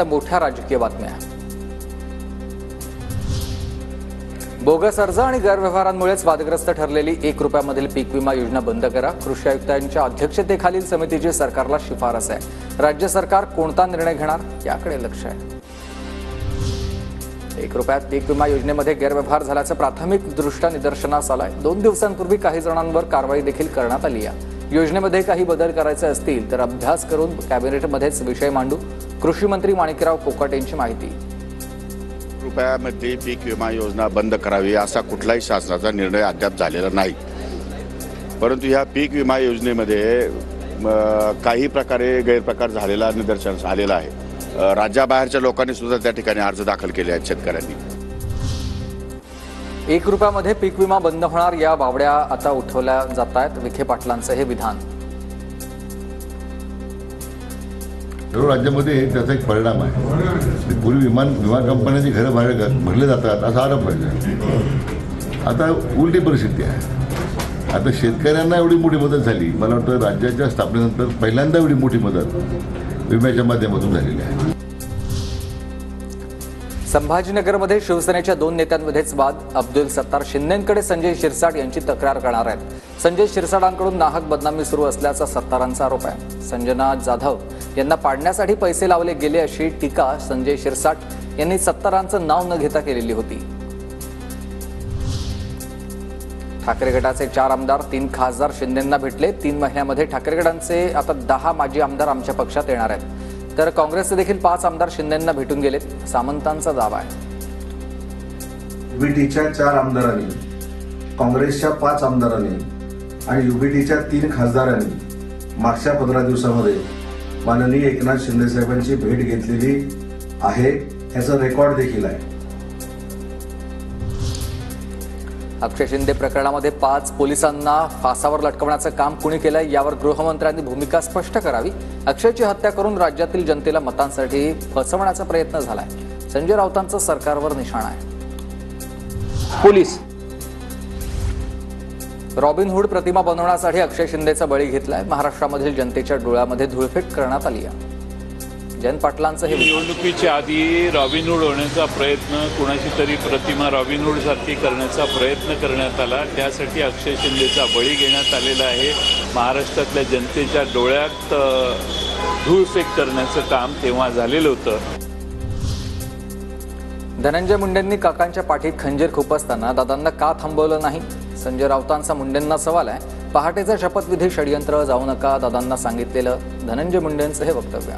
मोठ्या राजकीय बातम्या. बोगस अर्ज आणि गैरव्यवहारांमुळेच वादग्रस्त ठरलेली 1 रुपयामधील पीक विमा योजना बंद करा. कृषी आयुक्तांच्या अध्यक्षतेखालील समितीची सरकारला शिफारस आहे. राज्य सरकार कोणता निर्णय घेणार याकडे लक्ष आहे. 1 रुपयात पीक विमा योजनेमध्ये गैरव्यवहार झाल्याचं प्राथमिकदृष्ट्या निदर्शनास आलंय. 2 दिवसांपूर्वी काही जणांवर कारवाई देखील करण्यात आली आहे. योजनेमध्ये काही बदल करायचे असतील तर अभ्यास करून कॅबिनेटमध्येच विषय मांडू. कृषी मंत्री माणिकराव कोकाट यांची माहिती. रुपयामध्ये पीक विमा योजना बंद करावी असा कुठलाही शासनाचा निर्णय अद्याप झालेला नाही. परंतु या पीक विमा योजनेमध्ये काही प्रकारे गैरप्रकार झालेला निदर्शनास आलेला आहे. राज्याबाहेरच्या लोकांनी सुद्धा त्या ठिकाणी अर्ज दाखल केले आहेत शेतकऱ्यांनी. 1 रुपयामध्ये पीक विमा बंद होणार या बावड्या आता उठवल्या जात आहेत. विखे पाटलांचं हे विधान. सर्व राज्यामध्ये त्याचा एक परिणाम आहे. पूर्वी विमा कंपन्यांची घरं भरले जातात असा आरोप व्हायचा. आता उलटी परिस्थिती आहे. आता शेतकऱ्यांना एवढी मोठी मदत झाली. मला वाटतं राज्याच्या स्थापनेनंतर पहिल्यांदा एवढी मोठी मदत विम्याच्या माध्यमातून झालेली आहे. संभाजीनगरमध्ये शिवसेनेच्या 2 नेत्यांमध्येच वाद. अब्दुल सत्तार शिंदेंकडे संजय शिरसाट यांची तक्रार करणार आहेत. संजय शिरसाटांकडून नाहक बदनामी सुरू असल्याचा सत्तारांचा आरोप आहे. संजना जाधव यांना पाडण्यासाठी पैसे लावले गेले अशी टीका संजय शिरसाट यांनी सत्तारांचं नाव न घेता केलेली होती. ठाकरे गटाचे 4 आमदार 3 खासदार शिंदेंना भेटले. 3 महिन्यामध्ये ठाकरे गटांचे आता 10 माजी आमदार आमच्या पक्षात येणार आहेत. तर काँग्रेसचे देखील 5 आमदार शिंदेंना भेटून गेलेत. सामंतांचा दावा आहे. युबीटीच्या 4 आमदारांनी, काँग्रेसच्या 5 आमदारांनी आणि युबीटीच्या 3 खासदारांनी मागच्या 15 दिवसामध्ये माननीय एकनाथ शिंदे साहेबांची भेट घेतलेली आहे. याचा रेकॉर्ड देखील आहे. अक्षय शिंदे प्रकरणामध्ये 5 पोलिसांना फासावर लटकवण्याचं काम कुणी केलंय यावर गृहमंत्र्यांनी भूमिका स्पष्ट करावी. अक्षयची हत्या करून राज्यातील जनतेला मतांसाठी फसवण्याचा प्रयत्न झालाय. संजय राऊतांचं सरकारवर निशाणा आहे. पोलीस रॉबिनहूड प्रतिमा बनवण्यासाठी अक्षय शिंदेचा बळी घेतलाय. महाराष्ट्रामधील जनतेच्या डोळ्यामध्ये धुळफेक करण्यात आली आहे. जयंत पाटलांचं हे. निवडणुकीच्या आधी रॉबिनहूड होण्याचा प्रयत्न, कुणाची तरी प्रतिमा रॉबिनहूड सारखी करण्याचा प्रयत्न करण्यात आला. त्यासाठी अक्षय शिंदेचा बळी घेण्यात आलेला आहे. महाराष्ट्रातल्या जनतेच्या डोळ्यात धूळफेक करण्याचं काम तेव्हा झालेलं होतं. धनंजय मुंडेंनी काकांच्या पाठीत खंजीर खुपसताना दादांना का थांबवलं नाही? संजय राऊतांचा मुंडेंना सवाल आहे. पहाटेचा शपथविधी षडयंत्र जाऊ नका दादांना सांगितलेलं धनंजय मुंडेंचं हे वक्तव्य.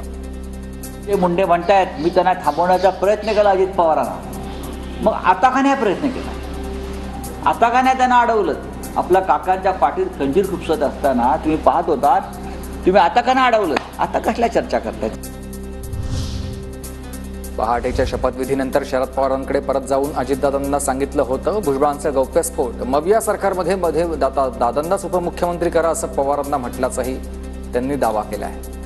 ते मुंडे म्हणतायत मी त्यांना थांबवण्याचा प्रयत्न केला अजित पवारांना. मग आता का नाही प्रयत्न केला? आता का नाही त्यांना अडवलं? आपल्या काकांच्या पाठीत खंजीर खुपसत असताना तुम्ही पाहत होतात. तुम्ही आता का नाही अडवलं? आता कसल्या चर्चा करतायत? पहाटेच्या शपथविधीनंतर शरद पवारांकडे परत जाऊन अजितदादांना सांगितलं होतं. भुजबळांचा गौप्यस्फोट. मग या सरकारमध्ये दादांनाच उपमुख्यमंत्री करा असं पवारांना म्हटल्याचाही त्यांनी दावा केला आहे.